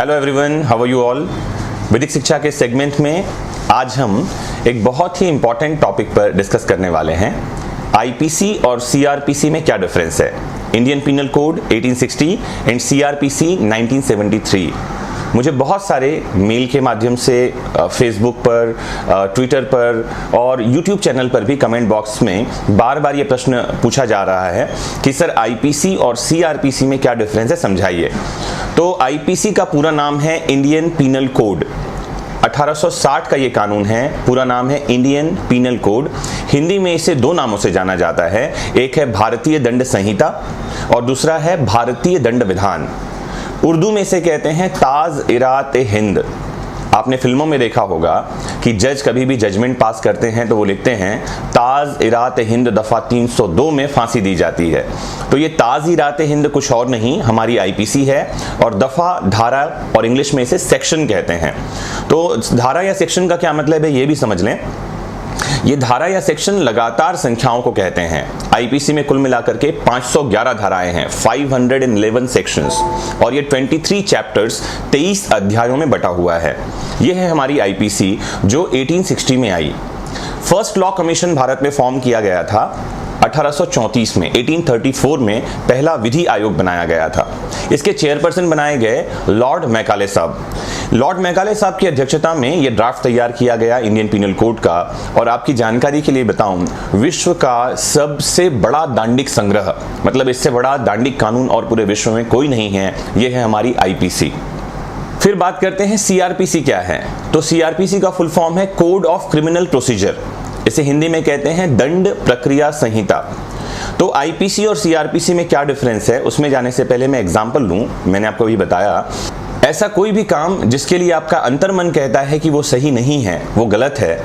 Hello everyone, how are you all. वैदिक शिक्षा के सेगमेंट में आज हम एक बहुत ही इंपॉर्टेंट टॉपिक पर डिस्कस करने वाले हैं। आईपीसी और सीआरपीसी में क्या डिफरेंस है। Indian penal code 1860 and CrPC 1973। मुझे बहुत सारे मेल के माध्यम से, फेसबुक पर, ट्विटर पर और यूट्यूब चैनल पर भी कमेंट बॉक्स में बार बार ये प्रश्न पूछा जा रहा है कि सर आईपीसी और सीआरपीसी में क्या डिफरेंस है, समझाइए। तो आईपीसी का पूरा नाम है इंडियन पिनल कोड। 1860 का ये कानून है, पूरा नाम है इंडियन पिनल कोड। हिंदी में इसे दो नामों से जाना जाता है, एक है भारतीय दंड संहिता और दूसरा है भारतीय दंड विधान। उर्दू में इसे कहते हैं ताज़-ए-रात-ए-हिंद। आपने फिल्मों में देखा होगा कि जज कभी भी जजमेंट पास करते हैं तो वो लिखते हैं ताज़-ए-रात-ए-हिंद दफ़ा 302 में फांसी दी जाती है। तो ये ताज़-ए-रात-ए-हिंद कुछ और नहीं, हमारी आईपीसी है और दफ़ा, धारा और इंग्लिश में इसे सेक्शन कहते हैं। तो धारा या सेक्शन का क्या मतलब है ये भी समझ लें। ये धारा या सेक्शन लगातार संख्याओं को कहते हैं। आईपीसी में कुल मिलाकर के 511 धाराएं हैं, 511 सेक्शंस, और ये 23 चैप्टर्स 23 अध्यायों में बटा हुआ है। ये है हमारी आईपीसी जो 1860 में आई। फर्स्ट लॉ कमीशन भारत में फॉर्म किया गया था 1834 में। 1834 में पहला विधि आयोग बनाया गया था। इसके चेयरपर्सन बनाए गए लॉर्ड मैकाले साहब। लॉर्ड मैकाले साहब की अध्यक्षता में यह ड्राफ्ट तैयार किया गया इंडियन पिनल कोड का। और आपकी जानकारी के लिए बताऊं, विश्व का सबसे बड़ा दांडिक संग्रह, मतलब इससे बड़ा दांडिक कानून और पूरे विश्व में कोई नहीं है, यह है हमारी आईपीसी। फिर बात करते हैं सीआरपीसी क्या है। तो सीआरपीसी का फुल फॉर्म है कोड ऑफ क्रिमिनल प्रोसीजर। इसे हिंदी में कहते हैं दंड प्रक्रिया संहिता। तो आईपीसी और सीआरपीसी में क्या डिफरेंस है, उसमें जाने से पहले मैं एग्जांपल लूं। मैंने आपको अभी बताया, ऐसा कोई भी काम जिसके लिए आपका अंतर्मन कहता है कि वो सही नहीं है, वो गलत है,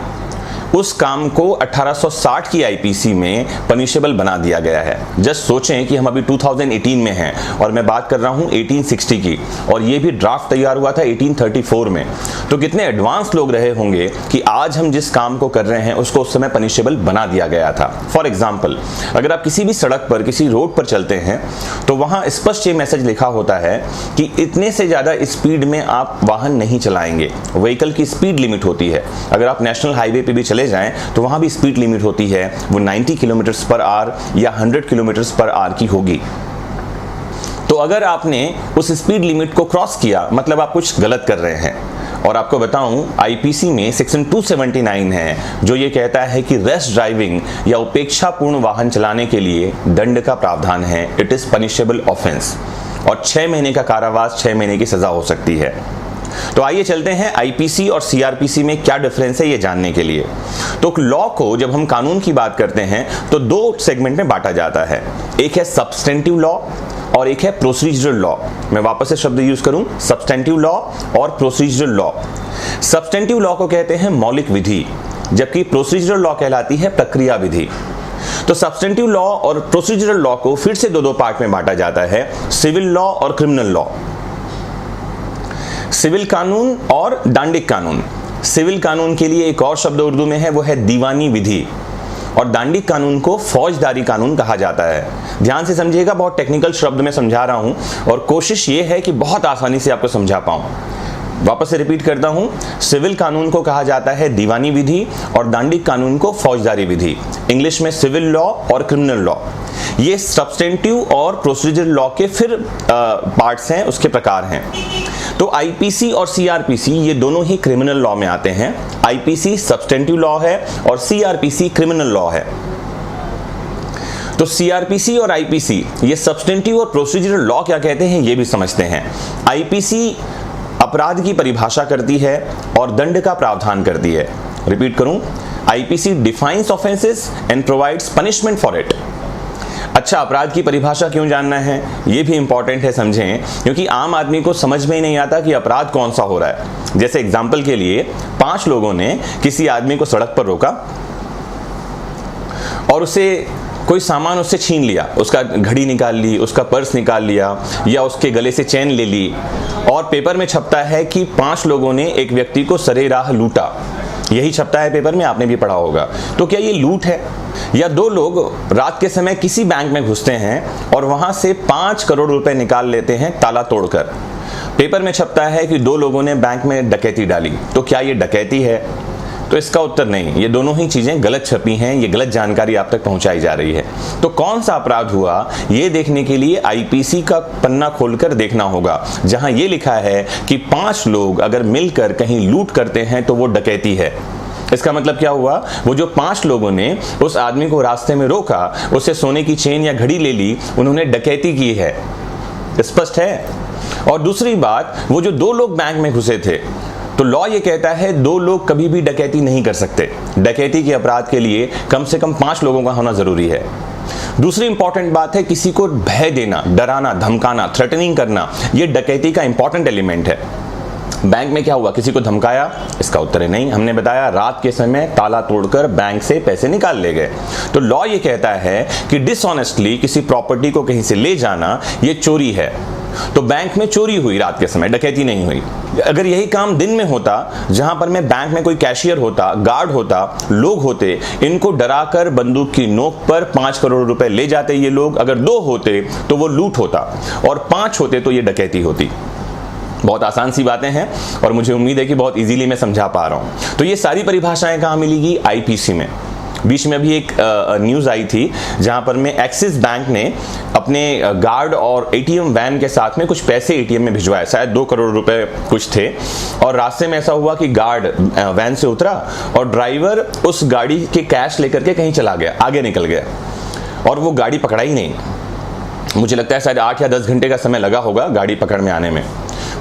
उस काम को 1860 की आईपीसी में पनिशेबल बना दिया गया है। जस्ट सोचें कि हम अभी 2018 में हैं और मैं बात कर रहा हूं 1860 की, और ये भी ड्राफ्ट तैयार हुआ था 1834 में। तो कितने एडवांस लोग रहे होंगे कि आज हम जिस काम को कर रहे हैं उसको उस समय पनिशेबल बना दिया गया था। फॉर एग्जाम्पल, अगर आप किसी भी सड़क पर, किसी रोड पर चलते हैं तो वहां स्पष्ट ये मैसेज लिखा होता है कि इतने से ज्यादा स्पीड में आप वाहन नहीं चलाएंगे। व्हीकल की स्पीड लिमिट होती है। अगर आप नेशनल हाईवे पे भी चले जाएं तो वहां भी स्पीड लिमिट होती है, वो 90 किलोमीटर पर आवर या 100 किलोमीटर पर आवर की होगी। तो अगर आपने उस स्पीड लिमिट को क्रॉस किया, मतलब आप कुछ गलत कर रहे हैं। और आपको बताऊं, आईपीसी में सेक्शन 279 है जो ये कहता है कि रैश ड्राइविंग या उपेक्षापूर्ण वाहन चलाने के लिए दंड का प्रावधान है। इट इज पनिशेबल ऑफेंस और 6 महीने का कारावास, 6 महीने की सजा हो सकती है। तो आइए चलते हैं आईपीसी और सीआरपीसी में क्या डिफरेंस है ये जानने के लिए। तो लॉ को जब हम कानून की बात करते हैं तो दो सेगमेंट में बांटा जाता है, एक है सब्सटेंटिव लॉ और एक है प्रोसीजरल लॉ। मैं वापस से शब्द यूज करूं, सब्सटेंटिव लॉ और प्रोसीजरल लॉ। सब्सटेंटिव लॉ को कहते हैं मौलिक विधि, जबकि प्रोसीजरल लॉ कहलाती है प्रक्रिया विधि। तो सब्सटेंटिव लॉ और प्रोसीजरल लॉ को फिर से दो पार्ट में बांटा जाता है, सिविल लॉ और क्रिमिनल लॉ। सिविल कानून और दांडिक कानून। सिविल कानून के लिए एक और शब्द उर्दू में है, वो है दीवानी विधि, और दांडिक कानून को फौजदारी कानून कहा जाता है। ध्यान से समझिएगा, बहुत टेक्निकल शब्द में समझा रहा हूं और कोशिश ये है कि बहुत आसानी से आपको समझा पाऊं। वापस से रिपीट करता हूं, सिविल कानून को कहा जाता है दीवानी विधि और दांडिक कानून को फौजदारी विधि। इंग्लिश में सिविल लॉ और क्रिमिनल लॉ। ये सब्सटेंटिव और प्रोसीजरल लॉ के फिर पार्ट्स हैं, उसके प्रकार हैं। तो आईपीसी और सीआरपीसी ये दोनों ही क्रिमिनल लॉ में आते हैं। आईपीसी सब्सटेंटिव लॉ है और सीआरपीसी क्रिमिनल लॉ है। तो सीआरपीसी और आईपीसी, ये सब्सटेंटिव और प्रोसीजरल लॉ क्या कहते हैं ये भी समझते हैं। आईपीसी अपराध की परिभाषा करती है और दंड का प्रावधान करती है। रिपीट करूं, IPC defines offences and provides punishment for it. अच्छा, अपराध की परिभाषा क्यों जानना है ये भी इंपॉर्टेंट है, समझें, क्योंकि आम आदमी को समझ में ही नहीं आता कि अपराध कौन सा हो रहा है। जैसे एग्जाम्पल के लिए, 5 लोगों ने किसी आदमी को सड़क पर रोका और उसे कोई सामान उससे छीन लिया, उसका घड़ी निकाल ली, उसका पर्स निकाल लिया या उसके गले से चेन ले ली, और पेपर में छपता है कि 5 लोगों ने एक व्यक्ति को सरेराह लूटा। यही छपता है पेपर में, आपने भी पढ़ा होगा। तो क्या ये लूट है? या 2 लोग रात के समय किसी बैंक में घुसते हैं और वहां से 5 करोड़ रुपए निकाल लेते हैं ताला तोड़कर। पेपर में छपता है कि दो लोगों ने बैंक में डकैती डाली, तो क्या ये डकैती है? तो इसका उत्तर नहीं, ये दोनों ही चीजें गलत छपी हैं, ये गलत जानकारी आप तक पहुंचाई जा रही है। तो कौन सा अपराध हुआ ये देखने के लिए आईपीसी का पन्ना खोलकर देखना होगा, जहां ये लिखा है कि 5 लोग अगर मिलकर कहीं लूट करते हैं तो वो डकैती है। इसका मतलब क्या हुआ? वो जो 5 लोगों ने उस आदमी को रास्ते में रोका, उससे सोने की चेन या घड़ी ले ली, उन्होंने डकैती की है। स्पष्ट है। और दूसरी बात, वो जो 2 लोग बैंक में घुसे थे, तो लॉ ये कहता है 2 लोग कभी भी डकैती नहीं कर सकते। डकैती के अपराध के लिए कम से कम 5 लोगों का होना जरूरी है। दूसरी इंपॉर्टेंट बात है, किसी को भय देना, डराना, धमकाना, थ्रेटनिंग करना, ये डकैती का इंपॉर्टेंट एलिमेंट है। बैंक में क्या हुआ? किसी को धमकाया? इसका उत्तर है नहीं। हमने बताया रात के समय ताला तोड़कर बैंक से पैसे निकाल ले गए। तो लॉ ये कहता है कि डिसऑनेस्टली किसी प्रॉपर्टी को कहीं से ले जाना ये चोरी है। तो बैंक में चोरी हुई रात के समय, डकैती नहीं हुई। अगर यही काम दिन में होता, जहां पर मैं बैंक में कोई कैशियर होता, गार्ड होता, लोग होते, इनको डराकर बंदूक की नोक पर 5 करोड़ रुपए ले जाते ये लोग। अगर 2 होते तो वो लूट होता, और 5 होते तो ये डकैती होती। बहुत आसान सी बातें हैं और मुझे उम्मीद है कि बहुत इजीली मैं समझा पा रहा हूं। तो ये सारी परिभाषाएं कहां मिलेगी? आईपीसी में। बीच में अभी एक न्यूज आई थी जहां पर में एक्सिस बैंक ने अपने गार्ड और एटीएम वैन के साथ में कुछ पैसे एटीएम में भिजवाए, शायद 2 करोड़ रुपए कुछ थे। और रास्ते में ऐसा हुआ कि गार्ड वैन से उतरा और ड्राइवर उस गाड़ी के कैश लेकर के कहीं चला गया, आगे निकल गया, और वो गाड़ी पकड़ा ही नहीं। मुझे लगता है शायद 8 या 10 घंटे का समय लगा होगा गाड़ी पकड़ में आने में।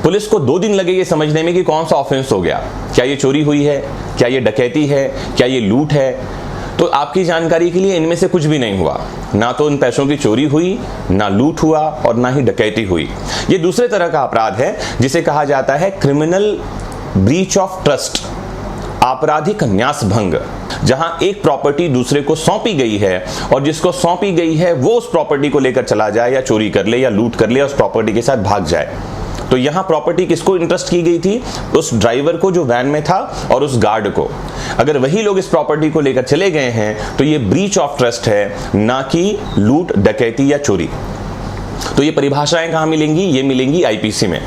पुलिस को 2 दिन लगे ये समझने में कि कौन सा ऑफेंस हो गया, क्या ये चोरी हुई है, क्या ये डकैती है, क्या ये लूट है। तो आपकी जानकारी के लिए इनमें से कुछ भी नहीं हुआ। ना तो इन पैसों की चोरी हुई, ना लूट हुआ, और ना ही डकैती हुई। ये दूसरे तरह का अपराध है जिसे कहा जाता है क्रिमिनल ब्रीच ऑफ ट्रस्ट, आपराधिक न्यास भंग, जहां एक प्रॉपर्टी दूसरे को सौंपी गई है और जिसको सौंपी गई है वो उस प्रॉपर्टी को लेकर चला जाए या चोरी कर ले या लूट कर ले, उस प्रॉपर्टी के साथ भाग जाए। तो यहां प्रॉपर्टी किसको इंटरेस्ट की गई थी? उस ड्राइवर को जो वैन में था और उस गार्ड को। अगर वही लोग इस प्रॉपर्टी को लेकर चले गए हैं तो ये ब्रीच ऑफ ट्रस्ट है, ना कि लूट, डकैती या चोरी। तो ये परिभाषाएं कहां मिलेंगी? ये मिलेंगी आईपीसी में।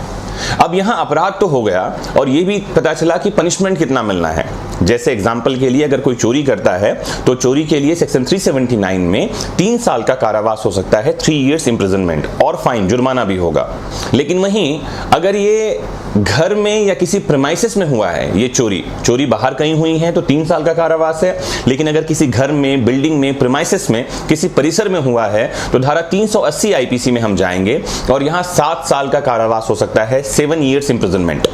अब यहां अपराध तो हो गया और ये भी पता चला कि पनिशमेंट कितना मिलना है। जैसे एग्जाम्पल के लिए, अगर कोई चोरी करता है तो चोरी के लिए सेक्शन 379 में 3 साल का कारावास हो सकता है, 3 इयर्स इंप्रिजनमेंट, और फाइन, जुर्माना भी होगा। लेकिन वहीं अगर ये घर में या किसी प्रेमाइसिस में हुआ है, ये चोरी बाहर कहीं हुई है तो 3 साल का कारावास है। लेकिन अगर किसी घर में, बिल्डिंग में, प्रेमाइसिस में, किसी परिसर में हुआ है तो धारा 380 आईपीसी में हम जाएंगे और यहां 7 साल का कारावास हो सकता है, 7 इयर्स इंप्रिजनमेंट।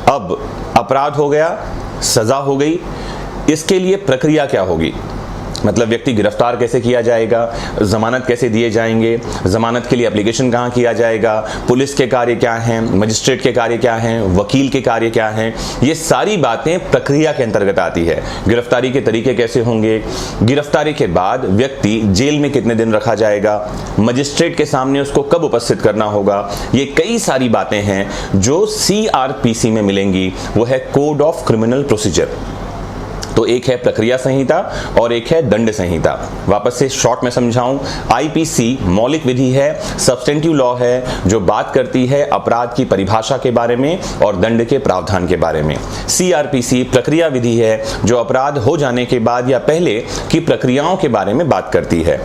अब अपराध हो गया, सजा हो गई, इसके लिए प्रक्रिया क्या होगी? मतलब व्यक्ति गिरफ्तार कैसे किया जाएगा, जमानत कैसे दिए जाएंगे, जमानत के लिए एप्लीकेशन कहाँ किया जाएगा, पुलिस के कार्य क्या हैं, मजिस्ट्रेट के कार्य क्या हैं, वकील के कार्य क्या हैं, ये सारी बातें प्रक्रिया के अंतर्गत आती है। गिरफ्तारी के तरीके कैसे होंगे, गिरफ्तारी के बाद व्यक्ति जेल में कितने दिन रखा जाएगा, मजिस्ट्रेट के सामने उसको कब उपस्थित करना होगा, ये कई सारी बातें हैं जो सीआरपीसी में मिलेंगी। वो है कोड ऑफ क्रिमिनल प्रोसीजर। तो एक है प्रक्रिया संहिता और एक है दंड संहिता। वापस से शॉर्ट में समझाऊं, आईपीसी मौलिक विधि है, सब्सटेंटिव लॉ है, जो बात करती है अपराध की परिभाषा के बारे में और दंड के प्रावधान के बारे में। सीआरपीसी प्रक्रिया विधि है, जो अपराध हो जाने के बाद या पहले की प्रक्रियाओं के बारे में बात करती है।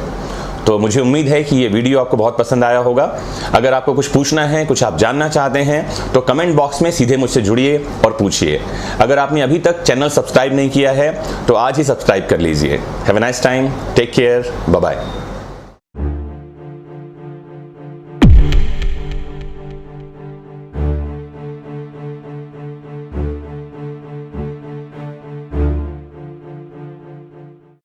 तो मुझे उम्मीद है कि ये वीडियो आपको बहुत पसंद आया होगा। अगर आपको कुछ पूछना है, कुछ आप जानना चाहते हैं तो कमेंट बॉक्स में सीधे मुझसे जुड़िए और पूछिए। अगर आपने अभी तक चैनल सब्सक्राइब नहीं किया है तो आज ही सब्सक्राइब कर लीजिए। Have a nice time, take care, bye bye.